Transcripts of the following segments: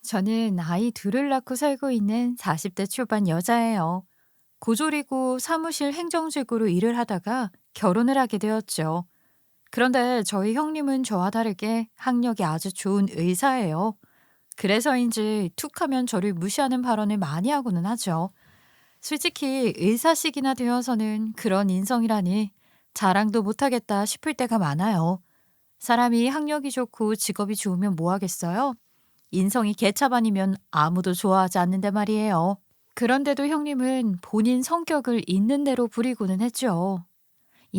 저는 아이 둘을 낳고 살고 있는 40대 초반 여자예요. 고졸이고 사무실 행정직으로 일을 하다가 결혼을 하게 되었죠. 그런데 저희 형님은 저와 다르게 학력이 아주 좋은 의사예요. 그래서인지 툭 하면 저를 무시하는 발언을 많이 하고는 하죠. 솔직히 의사식이나 되어서는 그런 인성이라니 자랑도 못하겠다 싶을 때가 많아요. 사람이 학력이 좋고 직업이 좋으면 뭐 하겠어요? 인성이 개차반이면 아무도 좋아하지 않는데 말이에요. 그런데도 형님은 본인 성격을 있는 대로 부리고는 했죠.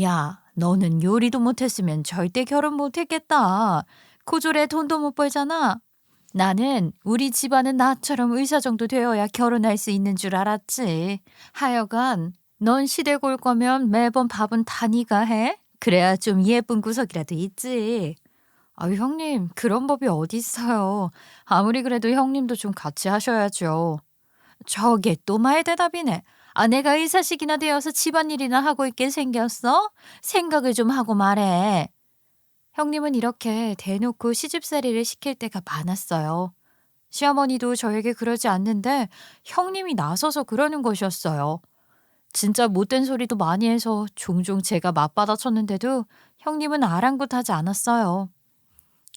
야, 너는 요리도 못했으면 절대 결혼 못했겠다. 고졸에 돈도 못 벌잖아. 나는 우리 집안은 나처럼 의사 정도 되어야 결혼할 수 있는 줄 알았지. 하여간 넌 시댁 올 거면 매번 밥은 다 네가 해? 그래야 좀 예쁜 구석이라도 있지. 아유, 형님, 그런 법이 어디 있어요. 아무리 그래도 형님도 좀 같이 하셔야죠. 저게 또 말 대답이네. 아, 내가 의사식이나 되어서 집안일이나 하고 있게 생겼어? 생각을 좀 하고 말해. 형님은 이렇게 대놓고 시집살이를 시킬 때가 많았어요. 시어머니도 저에게 그러지 않는데 형님이 나서서 그러는 것이었어요. 진짜 못된 소리도 많이 해서 종종 제가 맞받아쳤는데도 형님은 아랑곳하지 않았어요.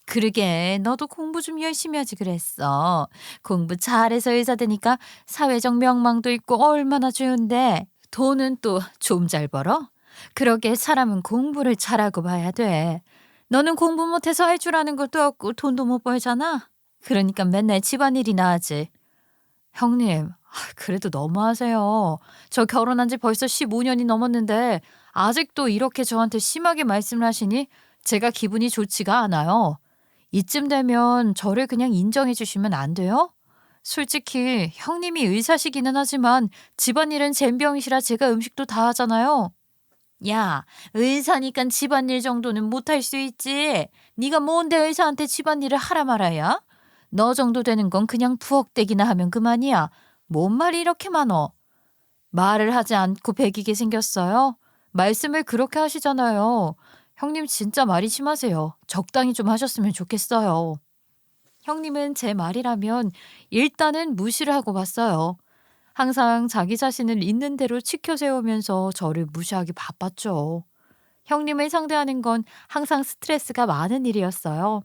그러게 너도 공부 좀 열심히 하지 그랬어. 공부 잘해서 의사 되니까 사회적 명망도 있고 얼마나 좋은데 돈은 또 좀 잘 벌어? 그러게 사람은 공부를 잘하고 봐야 돼. 너는 공부 못해서 할 줄 아는 것도 없고 돈도 못 벌잖아. 그러니까 맨날 집안일이나 하지. 형님, 그래도 너무하세요. 저 결혼한 지 벌써 15년이 넘었는데 아직도 이렇게 저한테 심하게 말씀을 하시니 제가 기분이 좋지가 않아요. 이쯤 되면 저를 그냥 인정해 주시면 안 돼요? 솔직히 형님이 의사시기는 하지만 집안일은 젬병이시라 제가 음식도 다 하잖아요. 야, 의사니까 집안일 정도는 못할 수 있지. 네가 뭔데 의사한테 집안일을 하라 말아야? 너 정도 되는 건 그냥 부엌대기나 하면 그만이야. 뭔 말이 이렇게 많어? 말을 하지 않고 배기게 생겼어요? 말씀을 그렇게 하시잖아요. 형님 진짜 말이 심하세요. 적당히 좀 하셨으면 좋겠어요. 형님은 제 말이라면 일단은 무시를 하고 봤어요. 항상 자기 자신을 있는 대로 치켜 세우면서 저를 무시하기 바빴죠. 형님을 상대하는 건 항상 스트레스가 많은 일이었어요.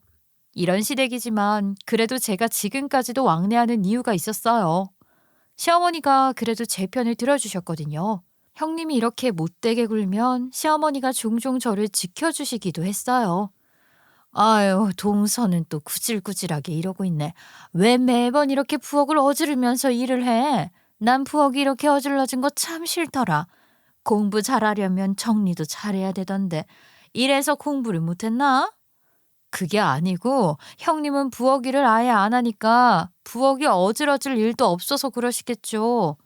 이런 시댁이지만 그래도 제가 지금까지도 왕래하는 이유가 있었어요. 시어머니가 그래도 제 편을 들어주셨거든요. 형님이 이렇게 못되게 굴면 시어머니가 종종 저를 지켜주시기도 했어요. 아유, 동서는 또 구질구질하게 이러고 있네. 왜 매번 이렇게 부엌을 어지르면서 일을 해? 난 부엌이 이렇게 어질러진 거 참 싫더라. 공부 잘하려면 정리도 잘해야 되던데. 이래서 공부를 못했나? 그게 아니고 형님은 부엌 일을 아예 안 하니까 부엌이 어질어질 일도 없어서 그러시겠죠.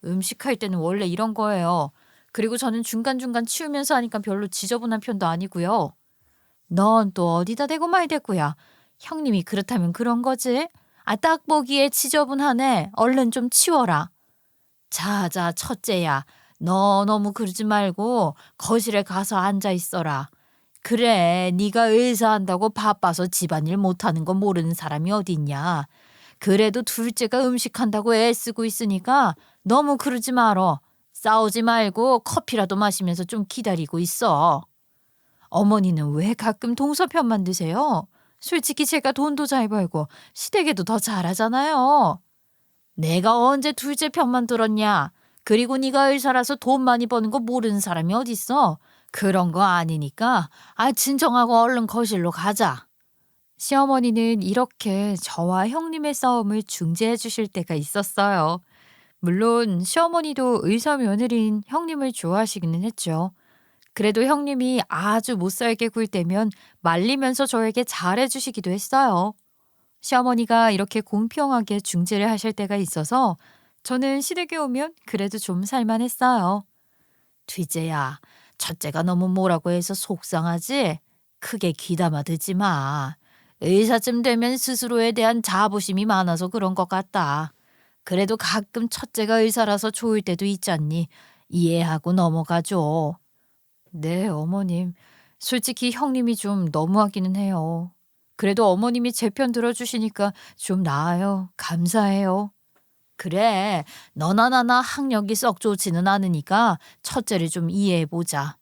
음식할 때는 원래 이런 거예요. 그리고 저는 중간중간 치우면서 하니까 별로 지저분한 편도 아니고요. 넌 또 어디다 대고 말대꾸야. 형님이 그렇다면 그런 거지. 아, 딱 보기에 지저분하네. 얼른 좀 치워라. 자자, 첫째야. 너 너무 그러지 말고 거실에 가서 앉아 있어라. 그래, 네가 의사한다고 바빠서 집안일 못하는 거 모르는 사람이 어딨냐. 그래도 둘째가 음식한다고 애쓰고 있으니까 너무 그러지 말어. 싸우지 말고 커피라도 마시면서 좀 기다리고 있어. 어머니는 왜 가끔 동서편만 드세요? 솔직히 제가 돈도 잘 벌고 시댁에도 더 잘하잖아요. 내가 언제 둘째 편만 들었냐? 그리고 네가 의사라서 돈 많이 버는 거 모르는 사람이 어딨어? 그런 거 아니니까 진정하고 얼른 거실로 가자. 시어머니는 이렇게 저와 형님의 싸움을 중재해 주실 때가 있었어요. 물론 시어머니도 의사 며느리인 형님을 좋아하시기는 했죠. 그래도 형님이 아주 못살게 굴 때면 말리면서 저에게 잘해 주시기도 했어요. 시어머니가 이렇게 공평하게 중재를 하실 때가 있어서 저는 시댁에 오면 그래도 좀 살만했어요. 뒤재야, 첫째가 너무 뭐라고 해서 속상하지? 크게 귀담아 듣지 마. 의사쯤 되면 스스로에 대한 자부심이 많아서 그런 것 같다. 그래도 가끔 첫째가 의사라서 좋을 때도 있잖니. 이해하고 넘어가죠. 네, 어머님. 솔직히 형님이 좀 너무하기는 해요. 그래도 어머님이 제 편 들어주시니까 좀 나아요. 감사해요. 그래, 너나 나나 학력이 썩 좋지는 않으니까 첫째를 좀 이해해보자.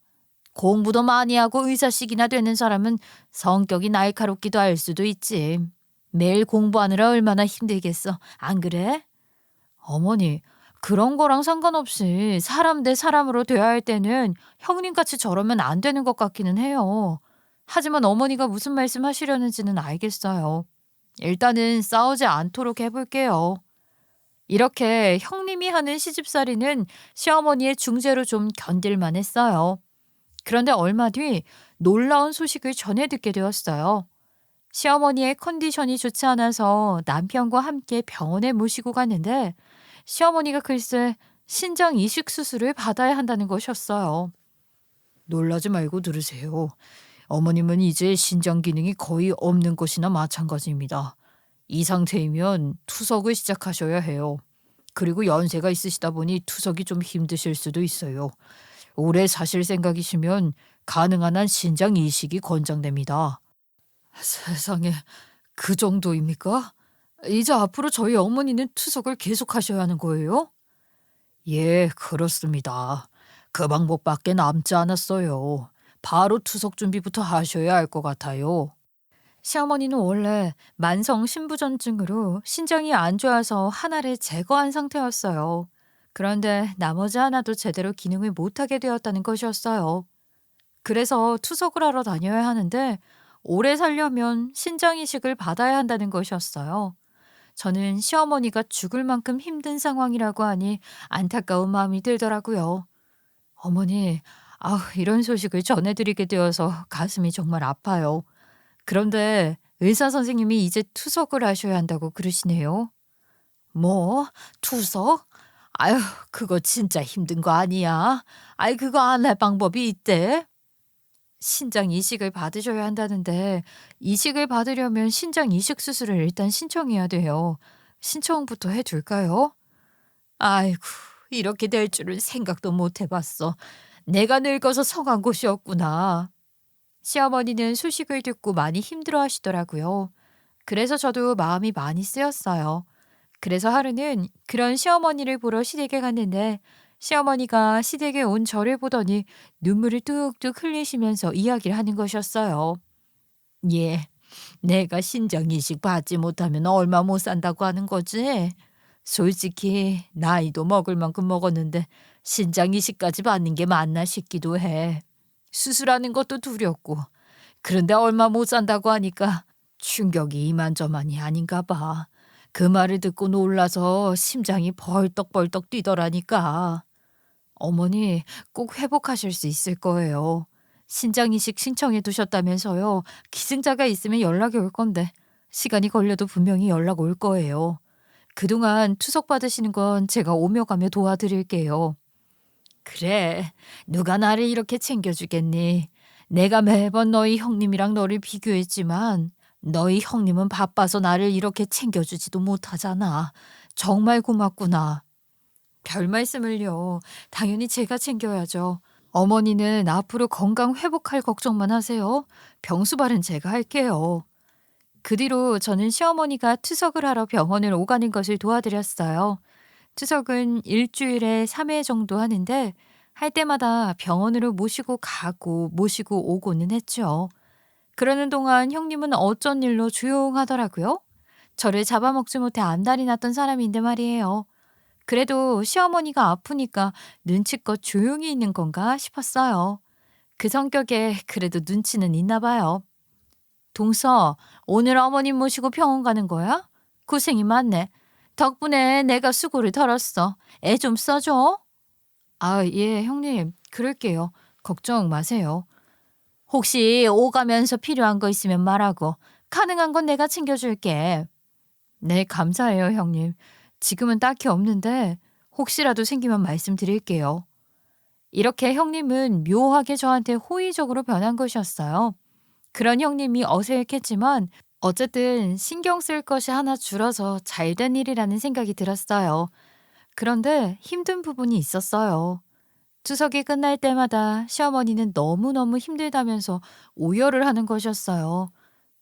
공부도 많이 하고 의사식이나 되는 사람은 성격이 날카롭기도 할 수도 있지. 매일 공부하느라 얼마나 힘들겠어. 안 그래? 어머니, 그런 거랑 상관없이 사람 대 사람으로 대화할 때는 형님같이 저러면 안 되는 것 같기는 해요. 하지만 어머니가 무슨 말씀 하시려는지는 알겠어요. 일단은 싸우지 않도록 해볼게요. 이렇게 형님이 하는 시집살이는 시어머니의 중재로 좀 견딜만 했어요. 그런데 얼마 뒤 놀라운 소식을 전해 듣게 되었어요. 시어머니의 컨디션이 좋지 않아서 남편과 함께 병원에 모시고 갔는데 시어머니가 글쎄 신장 이식 수술을 받아야 한다는 것이었어요. 놀라지 말고 들으세요. 어머님은 이제 신장 기능이 거의 없는 것이나 마찬가지입니다. 이 상태이면 투석을 시작하셔야 해요. 그리고 연세가 있으시다 보니 투석이 좀 힘드실 수도 있어요. 오래 사실 생각이시면 가능한 한 신장 이식이 권장됩니다. 세상에, 그 정도입니까? 이제 앞으로 저희 어머니는 투석을 계속하셔야 하는 거예요? 예, 그렇습니다. 그 방법밖에 남지 않았어요. 바로 투석 준비부터 하셔야 할 것 같아요. 시어머니는 원래 만성 신부전증으로 신장이 안 좋아서 하나를 제거한 상태였어요. 그런데 나머지 하나도 제대로 기능을 못하게 되었다는 것이었어요. 그래서 투석을 하러 다녀야 하는데 오래 살려면 신장 이식을 받아야 한다는 것이었어요. 저는 시어머니가 죽을 만큼 힘든 상황이라고 하니 안타까운 마음이 들더라고요. 어머니, 이런 소식을 전해드리게 되어서 가슴이 정말 아파요. 그런데 의사 선생님이 이제 투석을 하셔야 한다고 그러시네요. 뭐? 투석? 아휴, 그거 진짜 힘든 거 아니야? 아이, 그거 안 할 방법이 있대? 신장 이식을 받으셔야 한다는데 이식을 받으려면 신장 이식 수술을 일단 신청해야 돼요. 신청부터 해둘까요? 아이고, 이렇게 될 줄은 생각도 못 해봤어. 내가 늙어서 성한 곳이었구나. 시어머니는 소식을 듣고 많이 힘들어 하시더라고요. 그래서 저도 마음이 많이 쓰였어요. 그래서 하루는 그런 시어머니를 보러 시댁에 갔는데 시어머니가 시댁에 온 저를 보더니 눈물을 뚝뚝 흘리시면서 이야기를 하는 것이었어요. 예, 내가 신장 이식 받지 못하면 얼마 못 산다고 하는 거지? 솔직히 나이도 먹을 만큼 먹었는데 신장 이식까지 받는 게 맞나 싶기도 해. 수술하는 것도 두렵고. 그런데 얼마 못 산다고 하니까 충격이 이만저만이 아닌가 봐. 그 말을 듣고 놀라서 심장이 벌떡벌떡 뛰더라니까. 어머니, 꼭 회복하실 수 있을 거예요. 신장 이식 신청해 두셨다면서요. 기증자가 있으면 연락이 올 건데 시간이 걸려도 분명히 연락 올 거예요. 그동안 투석 받으시는 건 제가 오며 가며 도와드릴게요. 그래, 누가 나를 이렇게 챙겨주겠니? 내가 매번 너희 형님이랑 너를 비교했지만 너희 형님은 바빠서 나를 이렇게 챙겨주지도 못하잖아. 정말 고맙구나. 별 말씀을요. 당연히 제가 챙겨야죠. 어머니는 앞으로 건강 회복할 걱정만 하세요. 병수발은 제가 할게요. 그 뒤로 저는 시어머니가 투석을 하러 병원을 오가는 것을 도와드렸어요. 투석은 일주일에 3회 정도 하는데 할 때마다 병원으로 모시고 가고 모시고 오고는 했죠. 그러는 동안 형님은 어쩐 일로 조용하더라고요. 저를 잡아먹지 못해 안달이 났던 사람인데 말이에요. 그래도 시어머니가 아프니까 눈치껏 조용히 있는 건가 싶었어요. 그 성격에 그래도 눈치는 있나 봐요. 동서, 오늘 어머님 모시고 병원 가는 거야? 고생이 많네. 덕분에 내가 수고를 덜었어. 애 좀 써줘. 예, 형님. 그럴게요. 걱정 마세요. 혹시 오가면서 필요한 거 있으면 말하고 가능한 건 내가 챙겨줄게. 네, 감사해요, 형님. 지금은 딱히 없는데 혹시라도 생기면 말씀드릴게요. 이렇게 형님은 묘하게 저한테 호의적으로 변한 것이었어요. 그런 형님이 어색했지만 어쨌든 신경 쓸 것이 하나 줄어서 잘된 일이라는 생각이 들었어요. 그런데 힘든 부분이 있었어요. 추석이 끝날 때마다 시어머니는 너무너무 힘들다면서 오열을 하는 것이었어요.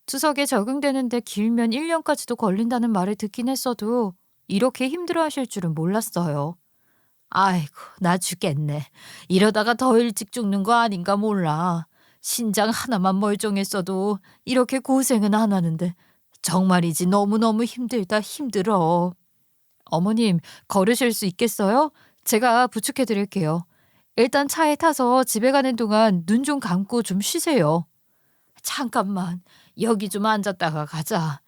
투석에 적응되는데 길면 1년까지도 걸린다는 말을 듣긴 했어도 이렇게 힘들어하실 줄은 몰랐어요. 아이고, 나 죽겠네. 이러다가 더 일찍 죽는 거 아닌가 몰라. 신장 하나만 멀쩡했어도 이렇게 고생은 안 하는데 정말이지 너무너무 힘들다 힘들어. 어머님, 걸으실 수 있겠어요? 제가 부축해 드릴게요. 일단 차에 타서 집에 가는 동안 눈 좀 감고 좀 쉬세요. 잠깐만, 여기 좀 앉았다가 가자.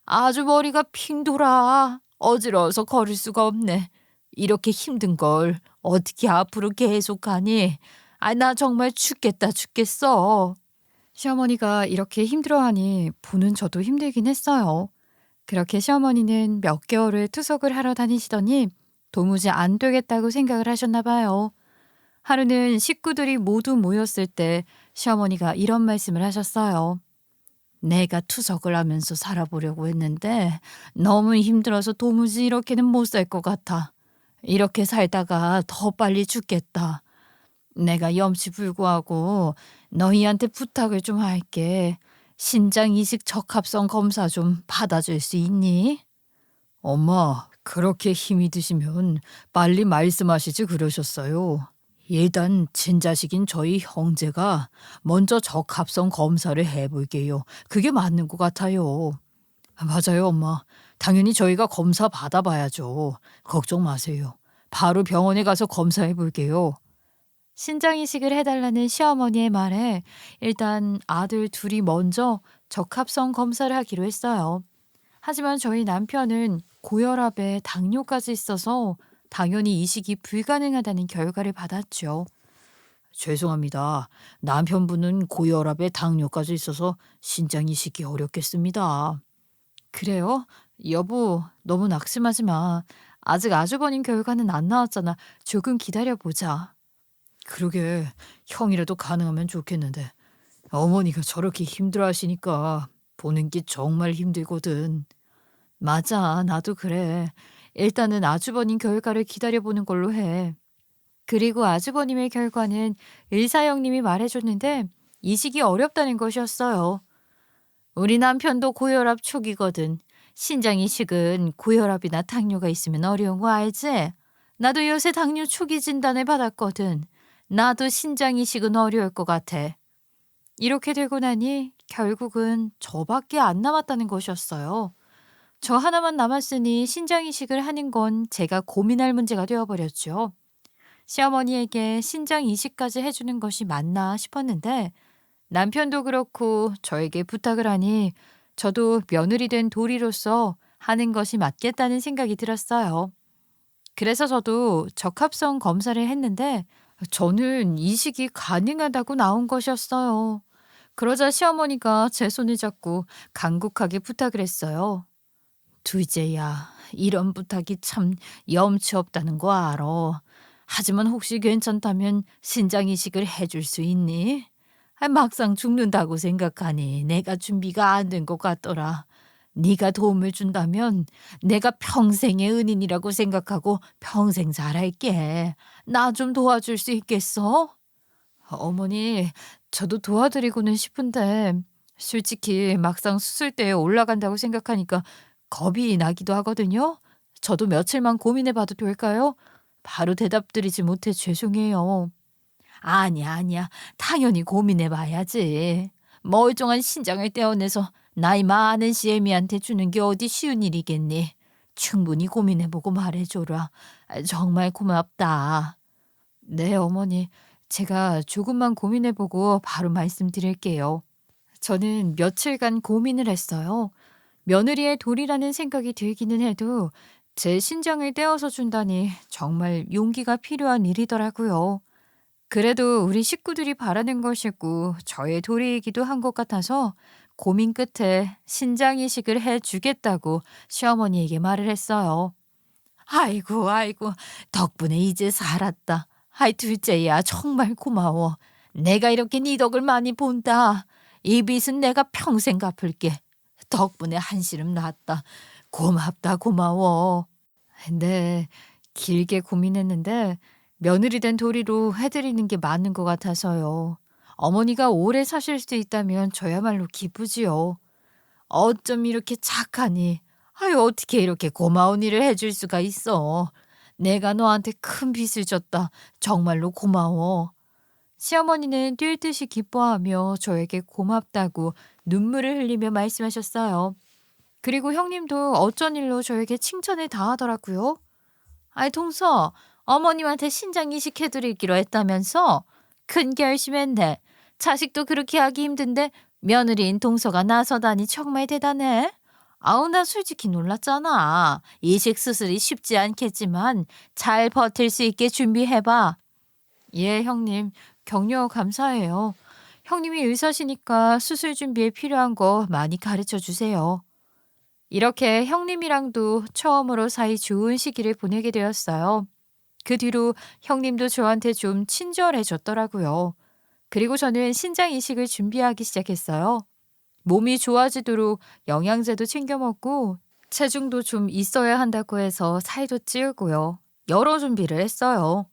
아주 머리가 핑 돌아. 어지러워서 걸을 수가 없네. 이렇게 힘든 걸 어떻게 앞으로 계속 가니? 아, 나 정말 죽겠다 죽겠어. 시어머니가 이렇게 힘들어하니 보는 저도 힘들긴 했어요. 그렇게 시어머니는 몇 개월을 투석을 하러 다니시더니 도무지 안 되겠다고 생각을 하셨나 봐요. 하루는 식구들이 모두 모였을 때 시어머니가 이런 말씀을 하셨어요. 내가 투석을 하면서 살아보려고 했는데 너무 힘들어서 도무지 이렇게는 못 살 것 같아. 이렇게 살다가 더 빨리 죽겠다. 내가 염치불구하고 너희한테 부탁을 좀 할게. 신장 이식 적합성 검사 좀 받아줄 수 있니? 엄마, 그렇게 힘이 드시면 빨리 말씀하시지 그러셨어요. 일단 친자식인 저희 형제가 먼저 적합성 검사를 해볼게요. 그게 맞는 것 같아요. 맞아요, 엄마. 당연히 저희가 검사 받아봐야죠. 걱정 마세요. 바로 병원에 가서 검사해 볼게요. 신장 이식을 해달라는 시어머니의 말에 일단 아들 둘이 먼저 적합성 검사를 하기로 했어요. 하지만 저희 남편은 고혈압에 당뇨까지 있어서 당연히 이식이 불가능하다는 결과를 받았죠. 죄송합니다. 남편분은 고혈압에 당뇨까지 있어서 신장 이식이 어렵겠습니다. 그래요? 여보, 너무 낙심하지 마. 아직 아주버님 결과는 안 나왔잖아. 조금 기다려보자. 그러게, 형이라도 가능하면 좋겠는데. 어머니가 저렇게 힘들어하시니까 보는 게 정말 힘들거든. 맞아, 나도 그래. 일단은 아주버님 결과를 기다려보는 걸로 해. 그리고 아주버님의 결과는 의사 형님이 말해줬는데 이식이 어렵다는 것이었어요. 우리 남편도 고혈압 초기거든. 신장 이식은 고혈압이나 당뇨가 있으면 어려운 거 알지? 나도 요새 당뇨 초기 진단을 받았거든. 나도 신장 이식은 어려울 것 같아. 이렇게 되고 나니 결국은 저밖에 안 남았다는 것이었어요. 저 하나만 남았으니 신장 이식을 하는 건 제가 고민할 문제가 되어버렸죠. 시어머니에게 신장 이식까지 해주는 것이 맞나 싶었는데 남편도 그렇고 저에게 부탁을 하니 저도 며느리 된 도리로서 하는 것이 맞겠다는 생각이 들었어요. 그래서 저도 적합성 검사를 했는데 저는 이식이 가능하다고 나온 것이었어요. 그러자 시어머니가 제 손을 잡고 간곡하게 부탁을 했어요. 둘째야, 이런 부탁이 참 염치 없다는 거 알아. 하지만 혹시 괜찮다면 신장 이식을 해줄 수 있니? 막상 죽는다고 생각하니 내가 준비가 안 된 것 같더라. 네가 도움을 준다면 내가 평생의 은인이라고 생각하고 평생 잘할게. 나 좀 도와줄 수 있겠어? 어머니, 저도 도와드리고는 싶은데 솔직히 막상 수술대에 올라간다고 생각하니까 겁이 나기도 하거든요. 저도 며칠만 고민해 봐도 될까요? 바로 대답드리지 못해 죄송해요. 아니야, 아니야. 당연히 고민해 봐야지. 멀쩡한 신장을 떼어내서 나이 많은 시애미한테 주는 게 어디 쉬운 일이겠니? 충분히 고민해보고 말해줘라. 정말 고맙다. 네, 어머니. 제가 조금만 고민해보고 바로 말씀드릴게요. 저는 며칠간 고민을 했어요. 며느리의 도리라는 생각이 들기는 해도 제 신장을 떼어서 준다니 정말 용기가 필요한 일이더라고요. 그래도 우리 식구들이 바라는 것이고 저의 도리이기도 한 것 같아서 고민 끝에 신장 이식을 해 주겠다고 시어머니에게 말을 했어요. 아이고, 아이고, 덕분에 이제 살았다. 아이, 둘째야, 정말 고마워. 내가 이렇게 네 덕을 많이 본다. 이 빚은 내가 평생 갚을게. 덕분에 한시름 났다. 고맙다, 고마워. 네, 길게 고민했는데 며느리 된 도리로 해드리는 게 맞는 것 같아서요. 어머니가 오래 사실 수 있다면 저야말로 기쁘지요. 어쩜 이렇게 착하니? 아유, 어떻게 이렇게 고마운 일을 해줄 수가 있어? 내가 너한테 큰 빚을 졌다. 정말로 고마워. 시어머니는 뛸 듯이 기뻐하며 저에게 고맙다고 눈물을 흘리며 말씀하셨어요. 그리고 형님도 어쩐 일로 저에게 칭찬을 다 하더라고요. 아이, 동서, 어머님한테 신장 이식해드리기로 했다면서? 큰 결심했네. 자식도 그렇게 하기 힘든데 며느리인 동서가 나서다니 정말 대단해. 아우, 나 솔직히 놀랐잖아. 이식 수술이 쉽지 않겠지만 잘 버틸 수 있게 준비해봐. 예, 형님. 격려 감사해요. 형님이 의사시니까 수술 준비에 필요한 거 많이 가르쳐 주세요. 이렇게 형님이랑도 처음으로 사이 좋은 시기를 보내게 되었어요. 그 뒤로 형님도 저한테 좀 친절해졌더라고요. 그리고 저는 신장 이식을 준비하기 시작했어요. 몸이 좋아지도록 영양제도 챙겨 먹고 체중도 좀 있어야 한다고 해서 살도 찌우고요. 여러 준비를 했어요.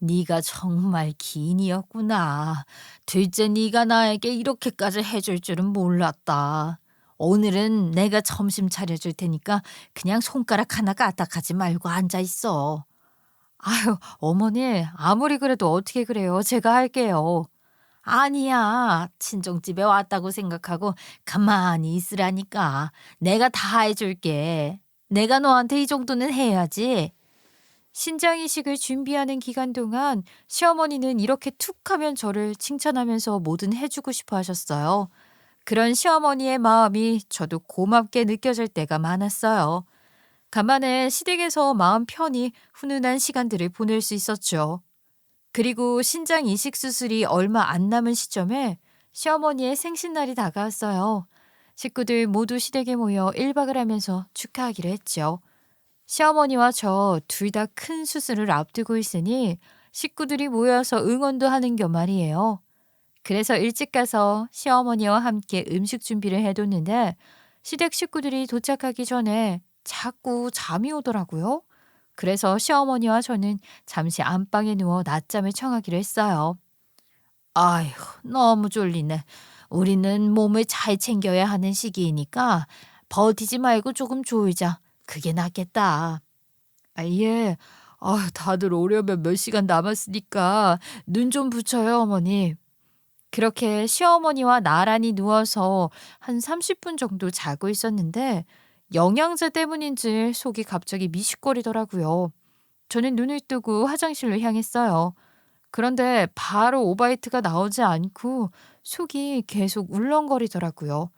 네가 정말 기인이었구나. 둘째 네가 나에게 이렇게까지 해줄 줄은 몰랐다. 오늘은 내가 점심 차려줄 테니까 그냥 손가락 하나 까딱하지 말고 앉아 있어. 아유, 어머니, 아무리 그래도 어떻게 그래요? 제가 할게요. 아니야. 친정집에 왔다고 생각하고 가만히 있으라니까. 내가 다 해줄게. 내가 너한테 이 정도는 해야지. 신장 이식을 준비하는 기간 동안 시어머니는 이렇게 툭 하면 저를 칭찬하면서 뭐든 해주고 싶어 하셨어요. 그런 시어머니의 마음이 저도 고맙게 느껴질 때가 많았어요. 간만에 시댁에서 마음 편히 훈훈한 시간들을 보낼 수 있었죠. 그리고 신장 이식 수술이 얼마 안 남은 시점에 시어머니의 생신날이 다가왔어요. 식구들 모두 시댁에 모여 1박을 하면서 축하하기로 했죠. 시어머니와 저 둘 다 큰 수술을 앞두고 있으니 식구들이 모여서 응원도 하는 겸 말이에요. 그래서 일찍 가서 시어머니와 함께 음식 준비를 해뒀는데 시댁 식구들이 도착하기 전에 자꾸 잠이 오더라고요. 그래서 시어머니와 저는 잠시 안방에 누워 낮잠을 청하기로 했어요. 아휴, 너무 졸리네. 우리는 몸을 잘 챙겨야 하는 시기이니까 버티지 말고 조금 졸자. 그게 낫겠다. 아, 예. 다들 오려면 몇 시간 남았으니까 눈 좀 붙여요, 어머니. 그렇게 시어머니와 나란히 누워서 한 30분 정도 자고 있었는데 영양제 때문인지 속이 갑자기 미식거리더라고요. 저는 눈을 뜨고 화장실로 향했어요. 그런데 바로 오바이트가 나오지 않고 속이 계속 울렁거리더라고요.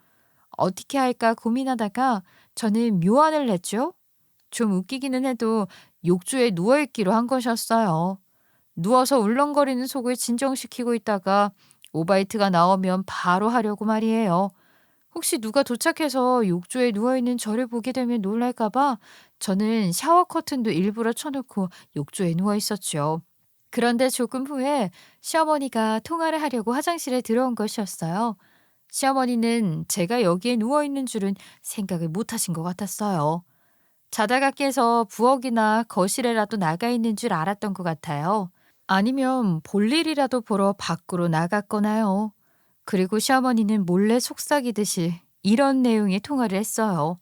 어떻게 할까 고민하다가 저는 묘안을 냈죠. 좀 웃기기는 해도 욕조에 누워있기로 한 것이었어요. 누워서 울렁거리는 속을 진정시키고 있다가 오바이트가 나오면 바로 하려고 말이에요. 혹시 누가 도착해서 욕조에 누워있는 저를 보게 되면 놀랄까봐 저는 샤워 커튼도 일부러 쳐놓고 욕조에 누워있었죠. 그런데 조금 후에 시어머니가 통화를 하려고 화장실에 들어온 것이었어요. 시어머니는 제가 여기에 누워있는 줄은 생각을 못 하신 것 같았어요. 자다가 깨서 부엌이나 거실에라도 나가 있는 줄 알았던 것 같아요. 아니면 볼일이라도 보러 밖으로 나갔거나요. 그리고 시어머니는 몰래 속삭이듯이 이런 내용의 통화를 했어요.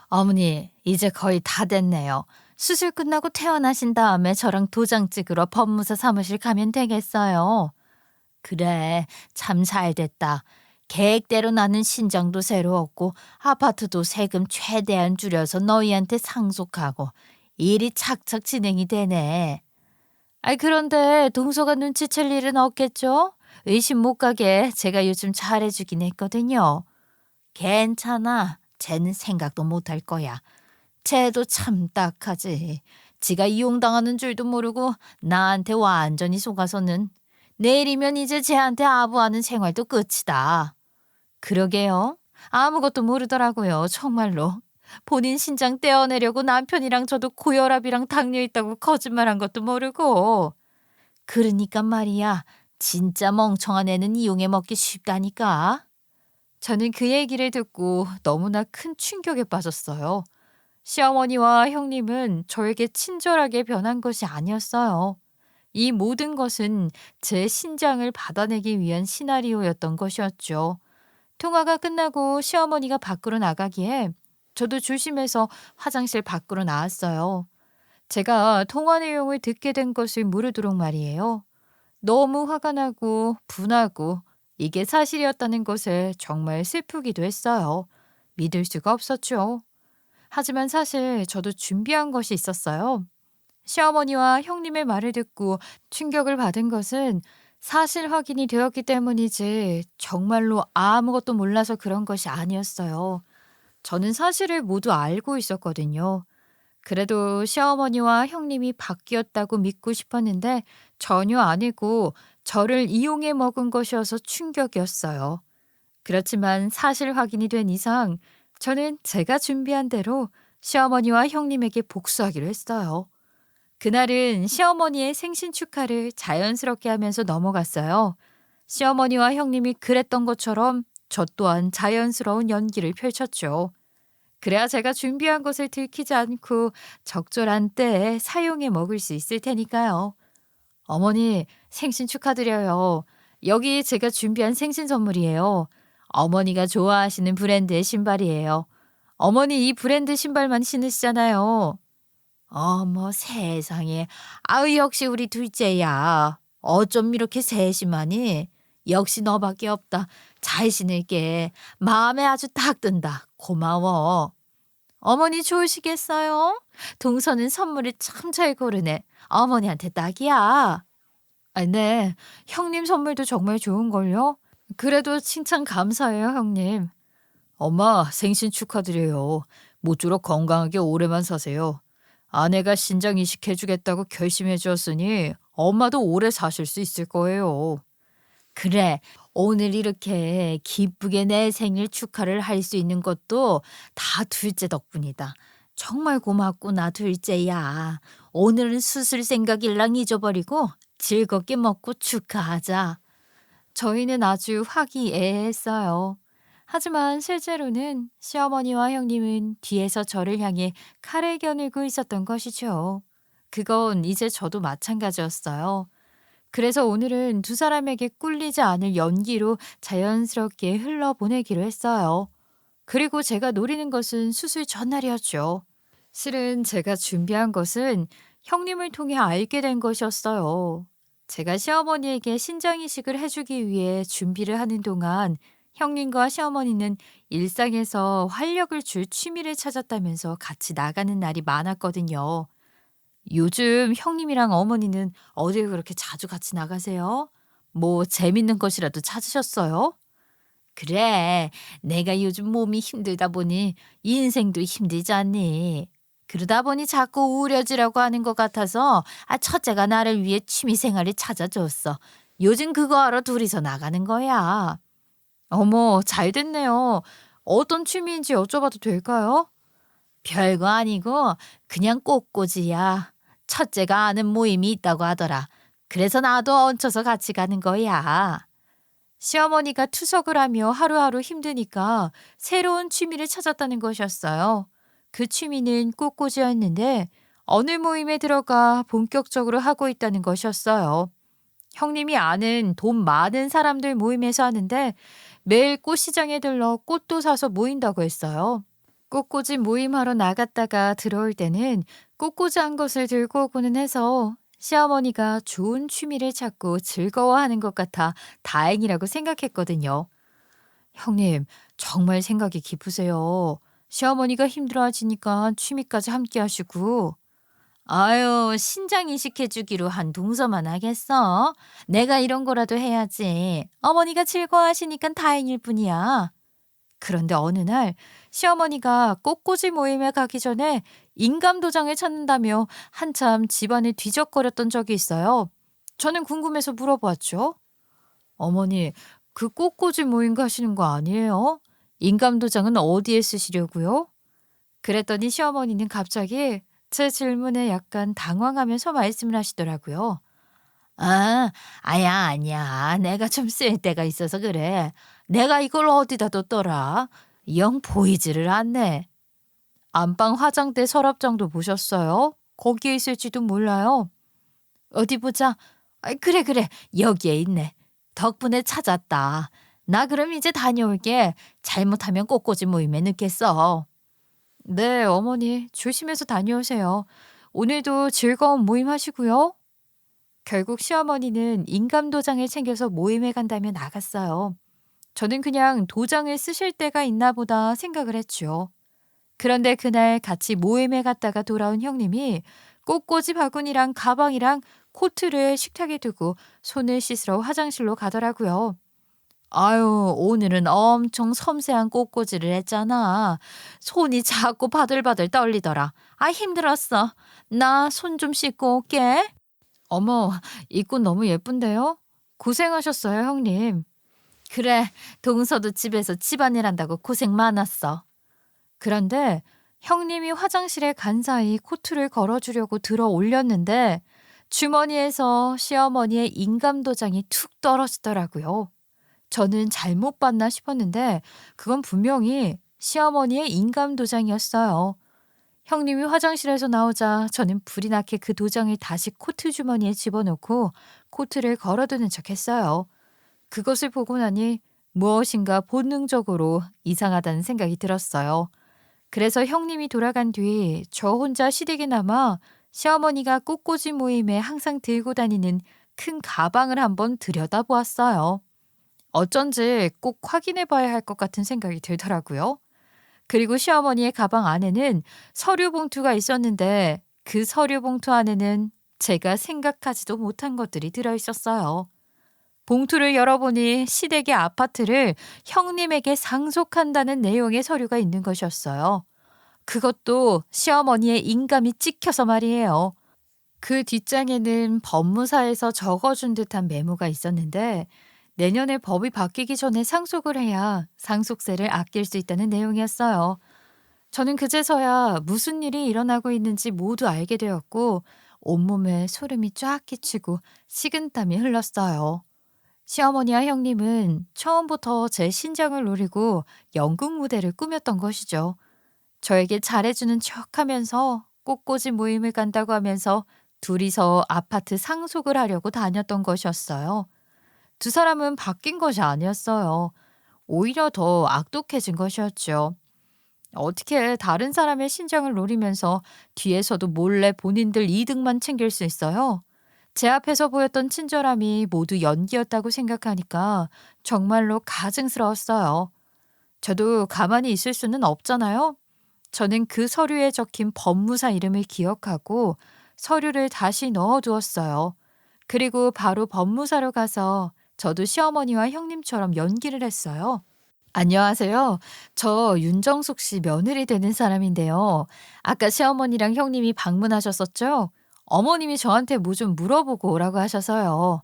어머니, 이제 거의 다 됐네요. 수술 끝나고 퇴원하신 다음에 저랑 도장 찍으러 법무사 사무실 가면 되겠어요. 그래, 참 잘 됐다. 계획대로 나는 신장도 새로 얻고 아파트도 세금 최대한 줄여서 너희한테 상속하고 일이 착착 진행이 되네. 아이, 그런데 동서가 눈치챌 일은 없겠죠? 의심 못 가게 제가 요즘 잘해주긴 했거든요. 괜찮아. 쟤는 생각도 못 할 거야. 쟤도 참 딱하지. 지가 이용당하는 줄도 모르고 나한테 완전히 속아서는 내일이면 이제 쟤한테 아부하는 생활도 끝이다. 그러게요. 아무것도 모르더라고요. 정말로. 본인 신장 떼어내려고 남편이랑 저도 고혈압이랑 당뇨 있다고 거짓말한 것도 모르고. 그러니까 말이야. 진짜 멍청한 애는 이용해 먹기 쉽다니까. 저는 그 얘기를 듣고 너무나 큰 충격에 빠졌어요. 시어머니와 형님은 저에게 친절하게 변한 것이 아니었어요. 이 모든 것은 제 신장을 받아내기 위한 시나리오였던 것이었죠. 통화가 끝나고 시어머니가 밖으로 나가기에 저도 조심해서 화장실 밖으로 나왔어요. 제가 통화 내용을 듣게 된 것을 모르도록 말이에요. 너무 화가 나고 분하고 이게 사실이었다는 것에 정말 슬프기도 했어요. 믿을 수가 없었죠. 하지만 사실 저도 준비한 것이 있었어요. 시어머니와 형님의 말을 듣고 충격을 받은 것은 사실 확인이 되었기 때문이지 정말로 아무것도 몰라서 그런 것이 아니었어요. 저는 사실을 모두 알고 있었거든요. 그래도 시어머니와 형님이 바뀌었다고 믿고 싶었는데 전혀 아니고 저를 이용해 먹은 것이어서 충격이었어요. 그렇지만 사실 확인이 된 이상 저는 제가 준비한 대로 시어머니와 형님에게 복수하기로 했어요. 그날은 시어머니의 생신 축하를 자연스럽게 하면서 넘어갔어요. 시어머니와 형님이 그랬던 것처럼 저 또한 자연스러운 연기를 펼쳤죠. 그래야 제가 준비한 것을 들키지 않고 적절한 때에 사용해 먹을 수 있을 테니까요. 어머니, 생신 축하드려요. 여기 제가 준비한 생신 선물이에요. 어머니가 좋아하시는 브랜드의 신발이에요. 어머니 이 브랜드 신발만 신으시잖아요. 어머 세상에. 아유 역시 우리 둘째야. 어쩜 이렇게 세심하니? 역시 너밖에 없다. 잘 신을게. 마음에 아주 딱 든다. 고마워. 어머니 좋으시겠어요? 동서는 선물을 참 잘 고르네. 어머니한테 딱이야. 아, 네. 형님 선물도 정말 좋은걸요? 그래도 칭찬 감사해요, 형님. 엄마, 생신 축하드려요. 모쪼록 건강하게 오래만 사세요. 아내가 신장 이식해주겠다고 결심해 주었으니 엄마도 오래 사실 수 있을 거예요. 그래, 오늘 이렇게 기쁘게 내 생일 축하를 할 수 있는 것도 다 둘째 덕분이다. 정말 고맙구나, 둘째야. 오늘은 수술 생각 일랑 잊어버리고 즐겁게 먹고 축하하자. 저희는 아주 화기애애했어요. 하지만 실제로는 시어머니와 형님은 뒤에서 저를 향해 칼을 겨누고 있었던 것이죠. 그건 이제 저도 마찬가지였어요. 그래서 오늘은 두 사람에게 꿀리지 않을 연기로 자연스럽게 흘러보내기로 했어요. 그리고 제가 노리는 것은 수술 전날이었죠. 실은 제가 준비한 것은 형님을 통해 알게 된 것이었어요. 제가 시어머니에게 신장이식을 해주기 위해 준비를 하는 동안 형님과 시어머니는 일상에서 활력을 줄 취미를 찾았다면서 같이 나가는 날이 많았거든요. 요즘 형님이랑 어머니는 어딜 그렇게 자주 같이 나가세요? 뭐 재밌는 것이라도 찾으셨어요? 그래, 내가 요즘 몸이 힘들다 보니 인생도 힘들지 않니? 그러다 보니 자꾸 우울해지라고 하는 것 같아서 첫째가 나를 위해 취미 생활을 찾아줬어. 요즘 그거 하러 둘이서 나가는 거야. 어머, 잘 됐네요. 어떤 취미인지 여쭤봐도 될까요? 별거 아니고 그냥 꽃꽂이야. 첫째가 아는 모임이 있다고 하더라. 그래서 나도 얹혀서 같이 가는 거야. 시어머니가 투석을 하며 하루하루 힘드니까 새로운 취미를 찾았다는 것이었어요. 그 취미는 꽃꽂이였는데 어느 모임에 들어가 본격적으로 하고 있다는 것이었어요. 형님이 아는 돈 많은 사람들 모임에서 하는데 매일 꽃시장에 들러 꽃도 사서 모인다고 했어요. 꽃꽂이 모임하러 나갔다가 들어올 때는 꽃꽂이 한 것을 들고 오고는 해서 시어머니가 좋은 취미를 찾고 즐거워하는 것 같아 다행이라고 생각했거든요. 형님, 정말 생각이 깊으세요. 시어머니가 힘들어하시니까 취미까지 함께 하시고. 아유, 신장 이식해주기로 한 동서만 하겠어. 내가 이런 거라도 해야지. 어머니가 즐거워하시니까 다행일 뿐이야. 그런데 어느 날 시어머니가 꽃꽂이 모임에 가기 전에 인감도장을 찾는다며 한참 집안을 뒤적거렸던 적이 있어요. 저는 궁금해서 물어보았죠. 어머니, 그 꽃꽂이 모임 가시는 거 아니에요? 인감도장은 어디에 쓰시려고요? 그랬더니 시어머니는 갑자기 제 질문에 약간 당황하면서 말씀을 하시더라고요. 아, 아니야. 내가 좀 쓸 데가 있어서 그래. 내가 이걸 어디다 뒀더라. 영 보이지를 않네. 안방 화장대 서랍장도 보셨어요? 거기에 있을지도 몰라요. 어디 보자. 그래. 여기에 있네. 덕분에 찾았다. 나 그럼 이제 다녀올게. 잘못하면 꽃꽂이 모임에 늦겠어. 네, 어머니. 조심해서 다녀오세요. 오늘도 즐거운 모임 하시고요. 결국 시어머니는 인감 도장을 챙겨서 모임에 간다며 나갔어요. 저는 그냥 도장을 쓰실 때가 있나 보다 생각을 했죠. 그런데 그날 같이 모임에 갔다가 돌아온 형님이 꽃꽂이 바구니랑 가방이랑 코트를 식탁에 두고 손을 씻으러 화장실로 가더라고요. 아유, 오늘은 엄청 섬세한 꽃꽂이를 했잖아. 손이 자꾸 바들바들 떨리더라. 아, 힘들었어. 나 손 좀 씻고 올게. 어머, 이 꽃 너무 예쁜데요? 고생하셨어요, 형님. 그래, 동서도 집에서 집안일 한다고 고생 많았어. 그런데 형님이 화장실에 간 사이 코트를 걸어주려고 들어 올렸는데 주머니에서 시어머니의 인감도장이 툭 떨어지더라고요. 저는 잘못 봤나 싶었는데 그건 분명히 시어머니의 인감도장이었어요. 형님이 화장실에서 나오자 저는 불이 나게 그 도장을 다시 코트 주머니에 집어넣고 코트를 걸어두는 척 했어요. 그것을 보고 나니 무엇인가 본능적으로 이상하다는 생각이 들었어요. 그래서 형님이 돌아간 뒤 저 혼자 시댁에 남아 시어머니가 꽃꽂이 모임에 항상 들고 다니는 큰 가방을 한번 들여다보았어요. 어쩐지 꼭 확인해 봐야 할 것 같은 생각이 들더라고요. 그리고 시어머니의 가방 안에는 서류 봉투가 있었는데 그 서류 봉투 안에는 제가 생각하지도 못한 것들이 들어 있었어요. 봉투를 열어보니 시댁의 아파트를 형님에게 상속한다는 내용의 서류가 있는 것이었어요. 그것도 시어머니의 인감이 찍혀서 말이에요. 그 뒷장에는 법무사에서 적어준 듯한 메모가 있었는데 내년에 법이 바뀌기 전에 상속을 해야 상속세를 아낄 수 있다는 내용이었어요. 저는 그제서야 무슨 일이 일어나고 있는지 모두 알게 되었고 온몸에 소름이 쫙 끼치고 식은땀이 흘렀어요. 시어머니와 형님은 처음부터 제 신장을 노리고 연극 무대를 꾸몄던 것이죠. 저에게 잘해주는 척하면서 꽃꽂이 모임을 간다고 하면서 둘이서 아파트 상속을 하려고 다녔던 것이었어요. 두 사람은 바뀐 것이 아니었어요. 오히려 더 악독해진 것이었죠. 어떻게 다른 사람의 신장을 노리면서 뒤에서도 몰래 본인들 이득만 챙길 수 있어요? 제 앞에서 보였던 친절함이 모두 연기였다고 생각하니까 정말로 가증스러웠어요. 저도 가만히 있을 수는 없잖아요. 저는 그 서류에 적힌 법무사 이름을 기억하고 서류를 다시 넣어두었어요. 그리고 바로 법무사로 가서 저도 시어머니와 형님처럼 연기를 했어요. 안녕하세요. 저 윤정숙 씨 며느리 되는 사람인데요. 아까 시어머니랑 형님이 방문하셨었죠? 어머님이 저한테 뭐 좀 물어보고 오라고 하셔서요.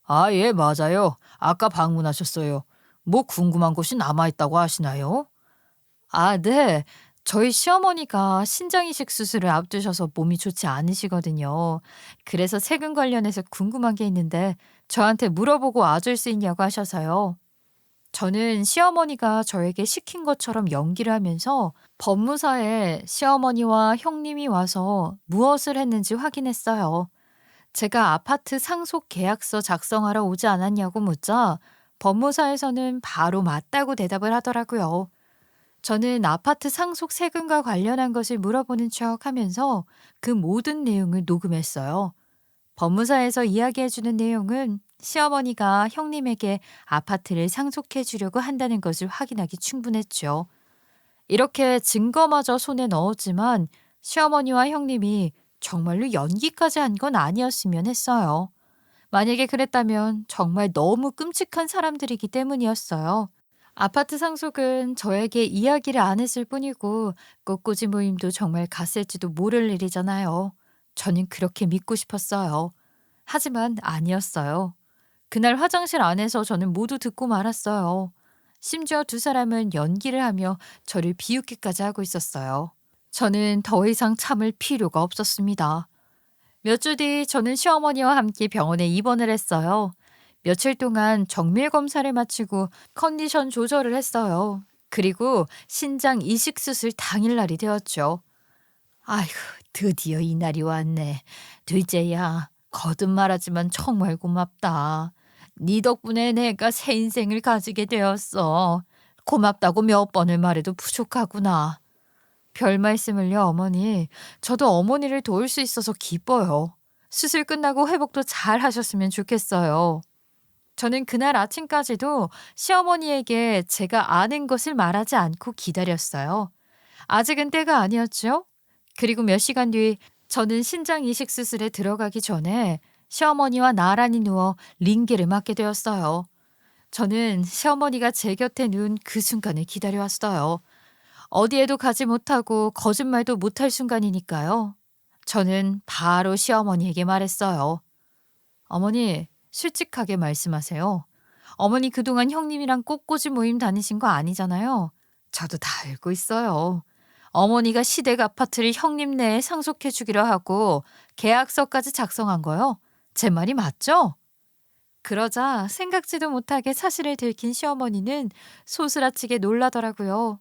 아, 예, 맞아요. 아까 방문하셨어요. 뭐 궁금한 것이 남아있다고 하시나요? 아, 네. 저희 시어머니가 신장이식 수술을 앞두셔서 몸이 좋지 않으시거든요. 그래서 세금 관련해서 궁금한 게 있는데 저한테 물어보고 와줄 수 있냐고 하셔서요. 저는 시어머니가 저에게 시킨 것처럼 연기를 하면서 법무사에 시어머니와 형님이 와서 무엇을 했는지 확인했어요. 제가 아파트 상속 계약서 작성하러 오지 않았냐고 묻자 법무사에서는 바로 맞다고 대답을 하더라고요. 저는 아파트 상속 세금과 관련한 것을 물어보는 척 하면서 그 모든 내용을 녹음했어요. 법무사에서 이야기해주는 내용은 시어머니가 형님에게 아파트를 상속해 주려고 한다는 것을 확인하기 충분했죠. 이렇게 증거마저 손에 넣었지만 시어머니와 형님이 정말로 연기까지 한 건 아니었으면 했어요. 만약에 그랬다면 정말 너무 끔찍한 사람들이기 때문이었어요. 아파트 상속은 저에게 이야기를 안 했을 뿐이고 꽃꽂이 모임도 정말 갔을지도 모를 일이잖아요. 저는 그렇게 믿고 싶었어요. 하지만 아니었어요. 그날 화장실 안에서 저는 모두 듣고 말았어요. 심지어 두 사람은 연기를 하며 저를 비웃기까지 하고 있었어요. 저는 더 이상 참을 필요가 없었습니다. 몇 주 뒤 저는 시어머니와 함께 병원에 입원을 했어요. 며칠 동안 정밀 검사를 마치고 컨디션 조절을 했어요. 그리고 신장 이식 수술 당일날이 되었죠. 아이고, 드디어 이날이 왔네. 둘째야, 거듭 말하지만 정말 고맙다. 네 덕분에 내가 새 인생을 가지게 되었어. 고맙다고 몇 번을 말해도 부족하구나. 별 말씀을요, 어머니. 저도 어머니를 도울 수 있어서 기뻐요. 수술 끝나고 회복도 잘 하셨으면 좋겠어요. 저는 그날 아침까지도 시어머니에게 제가 아는 것을 말하지 않고 기다렸어요. 아직은 때가 아니었죠. 그리고 몇 시간 뒤 저는 신장 이식 수술에 들어가기 전에 시어머니와 나란히 누워 링게를 맞게 되었어요. 저는 시어머니가 제 곁에 누운 그 순간을 기다려왔어요. 어디에도 가지 못하고 거짓말도 못할 순간이니까요. 저는 바로 시어머니에게 말했어요. 어머니, 솔직하게 말씀하세요. 어머니 그동안 형님이랑 꽃꽂이 모임 다니신 거 아니잖아요. 저도 다 알고 있어요. 어머니가 시댁 아파트를 형님 내에 상속해 주기로 하고 계약서까지 작성한 거요. 제 말이 맞죠? 그러자 생각지도 못하게 사실을 들킨 시어머니는 소스라치게 놀라더라고요.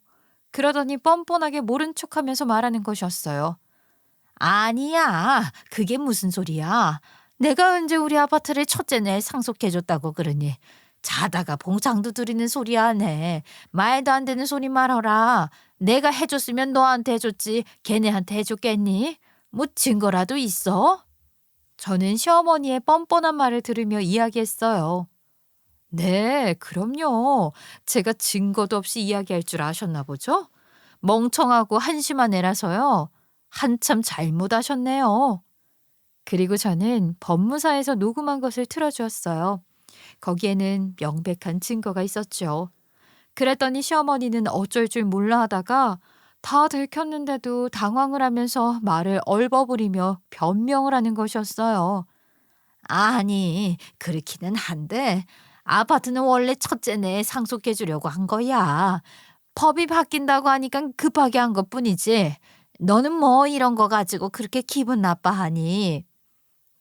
그러더니 뻔뻔하게 모른 척하면서 말하는 것이었어요. 아니야, 그게 무슨 소리야. 내가 언제 우리 아파트를 첫째 내 상속해줬다고 그러니. 자다가 봉창도 두리는 소리 안 해. 말도 안 되는 소리 말어라. 내가 해줬으면 너한테 해줬지 걔네한테 해줬겠니? 뭐 증거라도 있어? 저는 시어머니의 뻔뻔한 말을 들으며 이야기했어요. 네, 그럼요. 제가 증거도 없이 이야기할 줄 아셨나 보죠? 멍청하고 한심한 애라서요. 한참 잘못하셨네요. 그리고 저는 법무사에서 녹음한 것을 틀어주었어요. 거기에는 명백한 증거가 있었죠. 그랬더니 시어머니는 어쩔 줄 몰라 하다가 다 들켰는데도 당황을 하면서 말을 얼버무리며 변명을 하는 것이었어요. 아니, 그렇기는 한데 아파트는 원래 첫째 내에 상속해 주려고 한 거야. 법이 바뀐다고 하니까 급하게 한 것뿐이지. 너는 뭐 이런 거 가지고 그렇게 기분 나빠하니?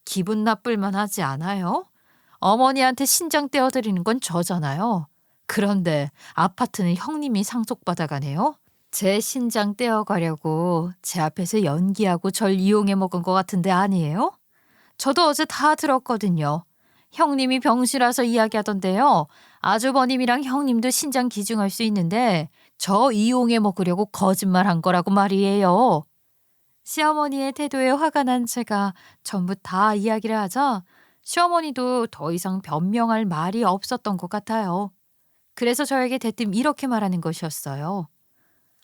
기분 나쁠 만하지 않아요? 어머니한테 신장 떼어드리는 건 저잖아요. 그런데 아파트는 형님이 상속받아가네요. 제 신장 떼어가려고 제 앞에서 연기하고 절 이용해 먹은 것 같은데 아니에요? 저도 어제 다 들었거든요. 형님이 병실와서 이야기하던데요. 아주버님이랑 형님도 신장 기증할 수 있는데 저 이용해 먹으려고 거짓말한 거라고 말이에요. 시어머니의 태도에 화가 난 제가 전부 다 이야기를 하자 시어머니도 더 이상 변명할 말이 없었던 것 같아요. 그래서 저에게 대뜸 이렇게 말하는 것이었어요.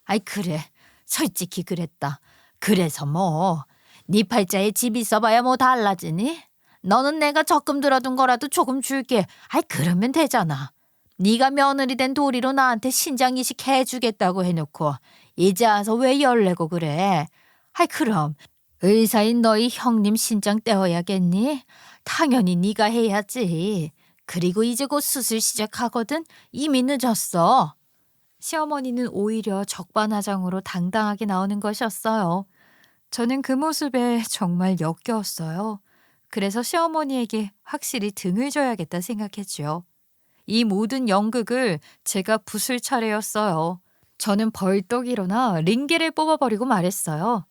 아이 그래. 솔직히 그랬다. 그래서 뭐. 네 팔자에 집 있어봐야 뭐 달라지니? 너는 내가 적금 들어둔 거라도 조금 줄게. 아이 그러면 되잖아. 네가 며느리 된 도리로 나한테 신장 이식 해주겠다고 해놓고 이제 와서 왜 열내고 그래? 아이 그럼 의사인 너희 형님 신장 떼어야겠니? 당연히 네가 해야지. 그리고 이제 곧 수술 시작하거든. 이미 늦었어. 시어머니는 오히려 적반하장으로 당당하게 나오는 것이었어요. 저는 그 모습에 정말 역겨웠어요. 그래서 시어머니에게 확실히 등을 줘야겠다 생각했죠. 이 모든 연극을 제가 부술 차례였어요. 저는 벌떡 일어나 링게를 뽑아버리고 말했어요.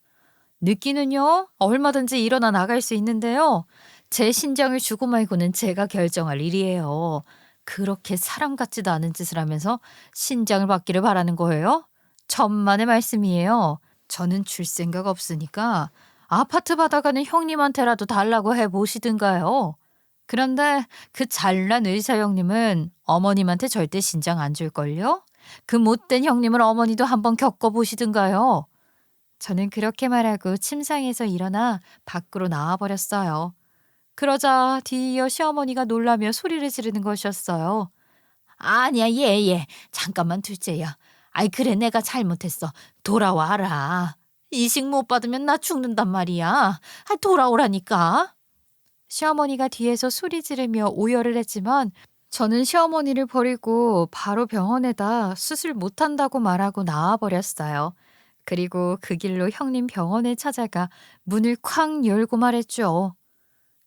늦기는요, 얼마든지 일어나 나갈 수 있는데요. 제 신장을 주고 말고는 제가 결정할 일이에요. 그렇게 사람 같지도 않은 짓을 하면서 신장을 받기를 바라는 거예요? 천만의 말씀이에요. 저는 줄 생각 없으니까 아파트 받아가는 형님한테라도 달라고 해보시든가요. 그런데 그 잘난 의사 형님은 어머님한테 절대 신장 안 줄걸요? 그 못된 형님을 어머니도 한번 겪어보시든가요. 저는 그렇게 말하고 침상에서 일어나 밖으로 나와버렸어요. 그러자 뒤이어 시어머니가 놀라며 소리를 지르는 것이었어요. 아니야, 얘. 잠깐만 둘째야. 아이, 그래, 내가 잘못했어. 돌아와라. 이식 못 받으면 나 죽는단 말이야. 아, 돌아오라니까. 시어머니가 뒤에서 소리 지르며 오열을 했지만 저는 시어머니를 버리고 바로 병원에다 수술 못한다고 말하고 나와버렸어요. 그리고 그 길로 형님 병원에 찾아가 문을 쾅 열고 말했죠.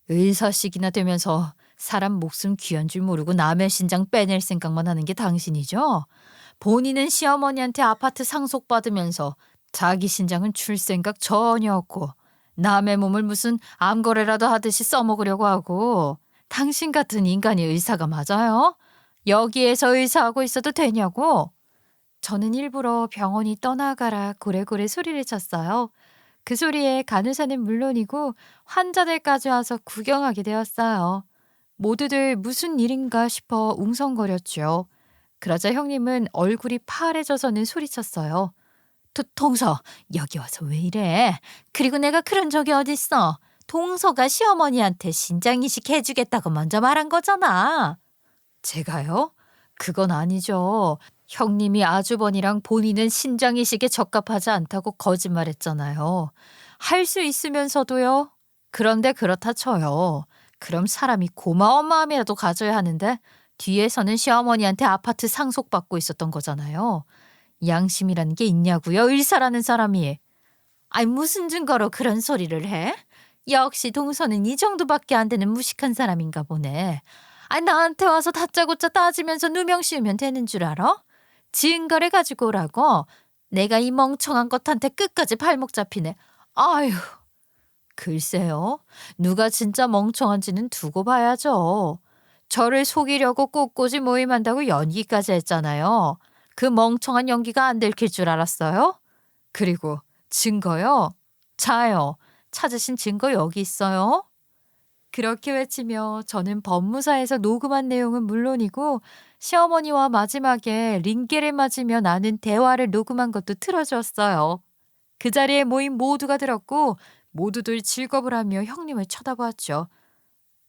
의사식이나 되면서 사람 목숨 귀한 줄 모르고 남의 신장 빼낼 생각만 하는 게 당신이죠? 본인은 시어머니한테 아파트 상속받으면서 자기 신장은 줄 생각 전혀 없고 남의 몸을 무슨 암거래라도 하듯이 써먹으려고 하고 당신 같은 인간이 의사가 맞아요? 여기에서 의사하고 있어도 되냐고? 저는 일부러 병원이 떠나가라 고래고래 소리를 쳤어요. 그 소리에 간호사는 물론이고 환자들까지 와서 구경하게 되었어요. 모두들 무슨 일인가 싶어 웅성거렸죠. 그러자 형님은 얼굴이 파래져서는 소리쳤어요. 동서, 여기 와서 왜 이래? 그리고 내가 그런 적이 어딨어? 동서가 시어머니한테 신장이식 해주겠다고 먼저 말한 거잖아. 제가요? 그건 아니죠. 형님이 아주버니랑 본인은 신장이식에 적합하지 않다고 거짓말했잖아요. 할 수 있으면서도요. 그런데 그렇다 쳐요. 그럼 사람이 고마운 마음이라도 가져야 하는데 뒤에서는 시어머니한테 아파트 상속받고 있었던 거잖아요. 양심이라는 게 있냐고요, 의사라는 사람이. 아니 무슨 증거로 그런 소리를 해? 역시 동서는 이 정도밖에 안 되는 무식한 사람인가 보네. 아니 나한테 와서 다짜고짜 따지면서 누명 씌우면 되는 줄 알아? 증거를 가지고 오라고. 내가 이 멍청한 것한테 끝까지 발목 잡히네. 아휴. 글쎄요. 누가 진짜 멍청한지는 두고 봐야죠. 저를 속이려고 꽃꽂이 모임한다고 연기까지 했잖아요. 그 멍청한 연기가 안 들킬 줄 알았어요? 그리고 증거요? 자요. 찾으신 증거 여기 있어요. 그렇게 외치며 저는 법무사에서 녹음한 내용은 물론이고 시어머니와 마지막에 링게를 맞으며 나눈 대화를 녹음한 것도 틀어주었어요. 그 자리에 모인 모두가 들었고 모두들 즐겁을 하며 형님을 쳐다보았죠.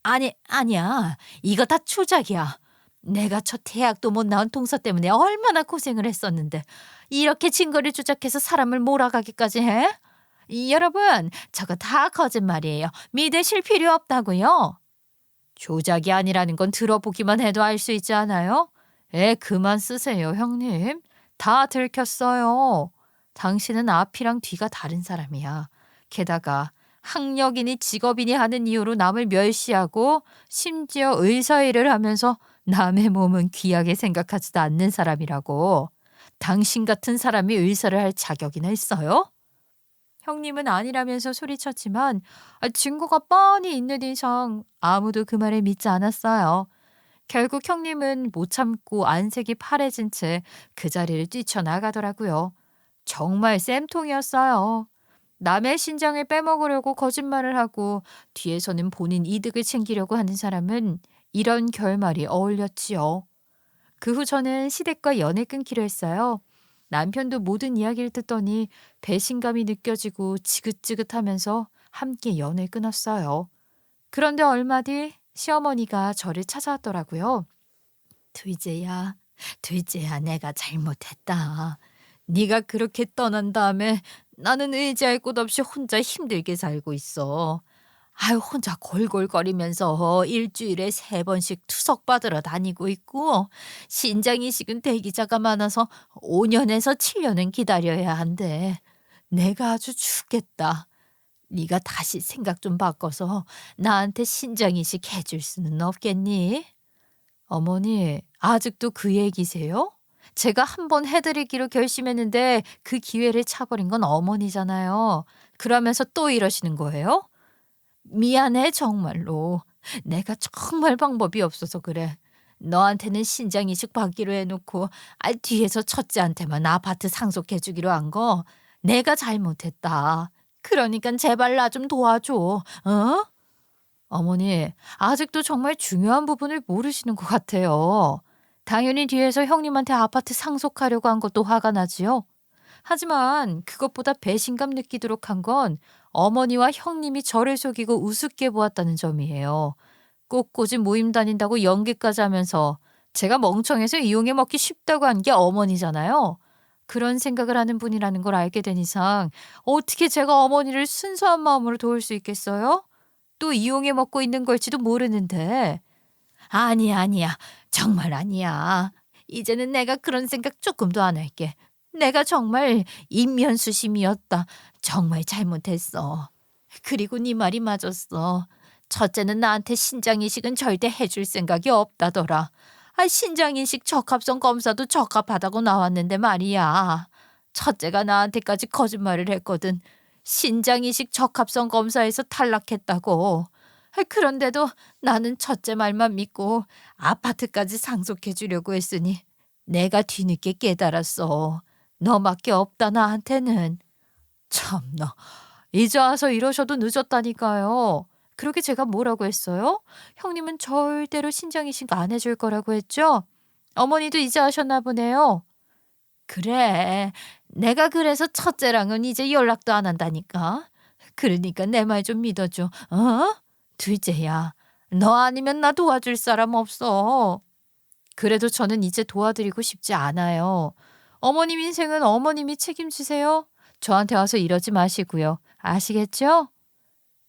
아니, 아니야. 이거 다 조작이야. 내가 저 대학도 못 나온 동서 때문에 얼마나 고생을 했었는데 이렇게 증거를 조작해서 사람을 몰아가기까지 해? 여러분, 저거 다 거짓말이에요. 믿으실 필요 없다고요. 조작이 아니라는 건 들어보기만 해도 알 수 있지 않아요? 그만 쓰세요, 형님. 다 들켰어요. 당신은 앞이랑 뒤가 다른 사람이야. 게다가 학력이니 직업이니 하는 이유로 남을 멸시하고 심지어 의사 일을 하면서 남의 몸은 귀하게 생각하지도 않는 사람이라고. 당신 같은 사람이 의사를 할 자격이나 있어요? 형님은 아니라면서 소리쳤지만 증거가 뻔히 있는 이상 아무도 그 말을 믿지 않았어요. 결국 형님은 못 참고 안색이 파래진 채 그 자리를 뛰쳐나가더라고요. 정말 쌤통이었어요. 남의 신장을 빼먹으려고 거짓말을 하고 뒤에서는 본인 이득을 챙기려고 하는 사람은 이런 결말이 어울렸지요. 그 후 저는 시댁과 연을 끊기로 했어요. 남편도 모든 이야기를 듣더니 배신감이 느껴지고 지긋지긋하면서 함께 연을 끊었어요. 그런데 얼마 뒤 시어머니가 저를 찾아왔더라고요. 둘째야, 둘째야, 내가 잘못했다. 네가 그렇게 떠난 다음에 나는 의지할 곳 없이 혼자 힘들게 살고 있어. 아유, 혼자 골골거리면서 일주일에 3번씩 투석 받으러 다니고 있고 신장 이식은 대기자가 많아서 5년에서 7년은 기다려야 한대. 내가 아주 죽겠다. 네가 다시 생각 좀 바꿔서 나한테 신장 이식 해줄 수는 없겠니? 어머니, 아직도 그 얘기세요? 제가 한번 해드리기로 결심했는데 그 기회를 차버린 건 어머니잖아요. 그러면서 또 이러시는 거예요? 미안해 정말로. 내가 정말 방법이 없어서 그래. 너한테는 신장 이식 받기로 해놓고 뒤에서 첫째한테만 아파트 상속해 주기로 한 거 내가 잘못했다. 그러니까 제발 나 좀 도와줘. 어? 어머니, 아직도 정말 중요한 부분을 모르시는 것 같아요. 당연히 뒤에서 형님한테 아파트 상속하려고 한 것도 화가 나지요. 하지만 그것보다 배신감 느끼도록 한 건 어머니와 형님이 저를 속이고 우습게 보았다는 점이에요. 꽃꽂이 모임 다닌다고 연기까지 하면서 제가 멍청해서 이용해 먹기 쉽다고 한 게 어머니잖아요. 그런 생각을 하는 분이라는 걸 알게 된 이상 어떻게 제가 어머니를 순수한 마음으로 도울 수 있겠어요? 또 이용해 먹고 있는 걸지도 모르는데. 아니야, 아니야. 정말 아니야. 이제는 내가 그런 생각 조금도 안 할게. 내가 정말 인면수심이었다. 정말 잘못했어. 그리고 네 말이 맞았어. 첫째는 나한테 신장이식은 절대 해줄 생각이 없다더라. 신장이식 적합성 검사도 적합하다고 나왔는데 말이야. 첫째가 나한테까지 거짓말을 했거든. 신장이식 적합성 검사에서 탈락했다고. 그런데도 나는 첫째 말만 믿고 아파트까지 상속해 주려고 했으니 내가 뒤늦게 깨달았어. 너밖에 없다 나한테는. 참나. 이제 와서 이러셔도 늦었다니까요. 그렇게 제가 뭐라고 했어요? 형님은 절대로 신장이식 안 해줄 거라고 했죠? 어머니도 이제 아셨나 보네요. 그래. 내가 그래서 첫째랑은 이제 연락도 안 한다니까. 그러니까 내 말 좀 믿어줘. 어? 둘째야. 너 아니면 나 도와줄 사람 없어. 그래도 저는 이제 도와드리고 싶지 않아요. 어머님 인생은 어머님이 책임지세요. 저한테 와서 이러지 마시고요. 아시겠죠?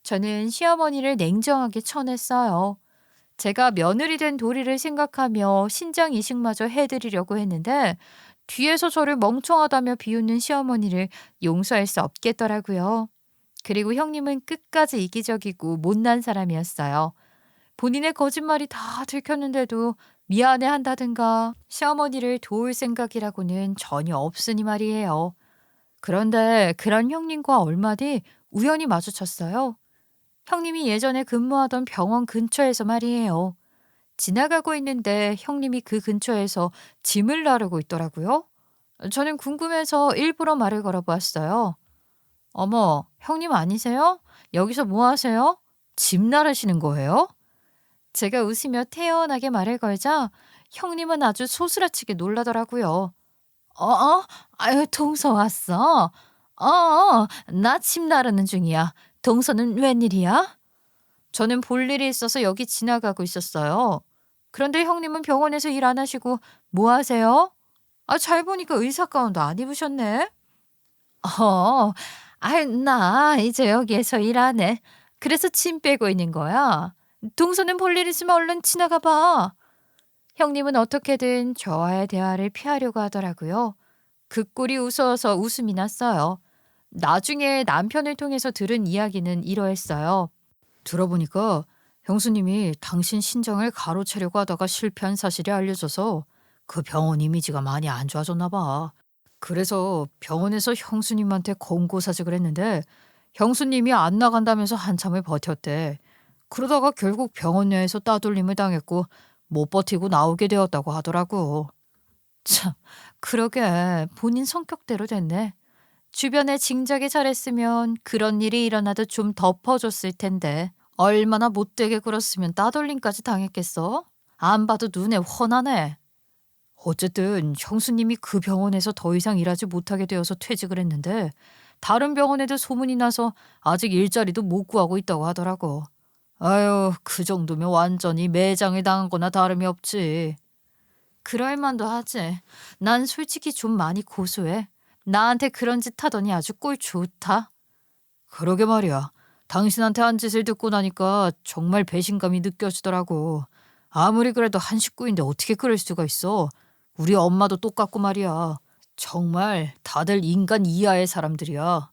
저는 시어머니를 냉정하게 쳐냈어요. 제가 며느리 된 도리를 생각하며 신장 이식마저 해드리려고 했는데 뒤에서 저를 멍청하다며 비웃는 시어머니를 용서할 수 없겠더라고요. 그리고 형님은 끝까지 이기적이고 못난 사람이었어요. 본인의 거짓말이 다 들켰는데도 미안해 한다든가 시어머니를 도울 생각이라고는 전혀 없으니 말이에요. 그런데 그런 형님과 얼마 뒤 우연히 마주쳤어요. 형님이 예전에 근무하던 병원 근처에서 말이에요. 지나가고 있는데 형님이 그 근처에서 짐을 나르고 있더라고요. 저는 궁금해서 일부러 말을 걸어보았어요. 어머, 형님 아니세요? 여기서 뭐 하세요? 짐 나르시는 거예요? 제가 웃으며 태연하게 말을 걸자 형님은 아주 소스라치게 놀라더라고요. 어? 아유, 동서 왔어? 나 집 나르는 중이야. 동서는 웬일이야? 저는 볼 일이 있어서 여기 지나가고 있었어요. 그런데 형님은 병원에서 일 안 하시고 뭐 하세요? 잘 보니까 의사 가운도 안 입으셨네. 어, 나 이제 여기에서 일 안 해. 그래서 짐 빼고 있는 거야. 동서는 볼 일 있으면 얼른 지나가 봐. 형님은 어떻게든 저와의 대화를 피하려고 하더라고요. 그 꼴이 우스워서 웃음이 났어요. 나중에 남편을 통해서 들은 이야기는 이러했어요. 들어보니까 형수님이 당신 신장을 가로채려고 하다가 실패한 사실이 알려져서 그 병원 이미지가 많이 안 좋아졌나 봐. 그래서 병원에서 형수님한테 권고사직을 했는데 형수님이 안 나간다면서 한참을 버텼대. 그러다가 결국 병원 내에서 따돌림을 당했고 못 버티고 나오게 되었다고 하더라고. 참, 그러게 본인 성격대로 됐네. 주변에 징작이 잘했으면 그런 일이 일어나도 좀 덮어줬을 텐데 얼마나 못되게 굴었으면 따돌림까지 당했겠어? 안 봐도 눈에 훤하네. 어쨌든 형수님이 그 병원에서 더 이상 일하지 못하게 되어서 퇴직을 했는데 다른 병원에도 소문이 나서 아직 일자리도 못 구하고 있다고 하더라고. 아유, 그 정도면 완전히 매장을 당한 거나 다름이 없지. 그럴 만도 하지. 난 솔직히 좀 많이 고소해. 나한테 그런 짓 하더니 아주 꼴 좋다. 그러게 말이야. 당신한테 한 짓을 듣고 나니까 정말 배신감이 느껴지더라고. 아무리 그래도 한 식구인데 어떻게 그럴 수가 있어. 우리 엄마도 똑같고 말이야. 정말 다들 인간 이하의 사람들이야.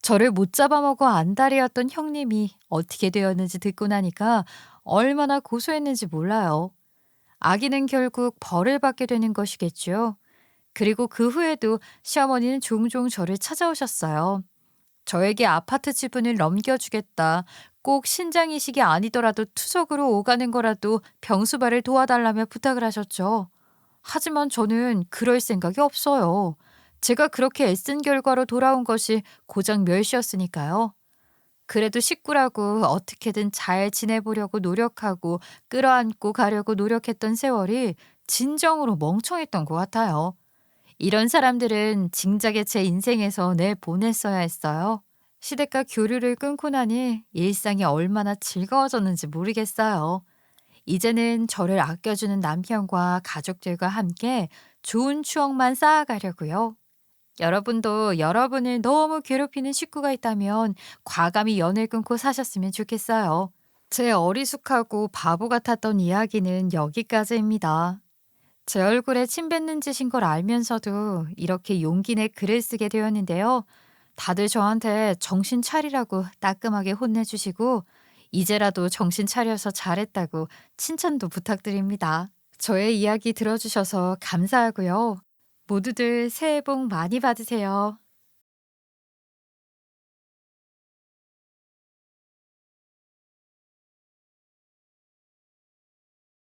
저를 못 잡아먹어 안달이었던 형님이 어떻게 되었는지 듣고 나니까 얼마나 고소했는지 몰라요. 아기는 결국 벌을 받게 되는 것이겠죠. 그리고 그 후에도 시어머니는 종종 저를 찾아오셨어요. 저에게 아파트 지분을 넘겨주겠다. 꼭 신장이식이 아니더라도 투석으로 오가는 거라도 병수발을 도와달라며 부탁을 하셨죠. 하지만 저는 그럴 생각이 없어요. 제가 그렇게 애쓴 결과로 돌아온 것이 고작 멸시였으니까요. 그래도 식구라고 어떻게든 잘 지내보려고 노력하고 끌어안고 가려고 노력했던 세월이 진정으로 멍청했던 것 같아요. 이런 사람들은 진작에 제 인생에서 내보냈어야 했어요. 시댁과 교류를 끊고 나니 일상이 얼마나 즐거워졌는지 모르겠어요. 이제는 저를 아껴주는 남편과 가족들과 함께 좋은 추억만 쌓아가려고요. 여러분도 여러분을 너무 괴롭히는 식구가 있다면 과감히 연을 끊고 사셨으면 좋겠어요. 제 어리숙하고 바보 같았던 이야기는 여기까지입니다. 제 얼굴에 침 뱉는 짓인 걸 알면서도 이렇게 용기 내 글을 쓰게 되었는데요. 다들 저한테 정신 차리라고 따끔하게 혼내주시고 이제라도 정신 차려서 잘했다고 칭찬도 부탁드립니다. 저의 이야기 들어주셔서 감사하고요. 모두들 새해 복 많이 받으세요.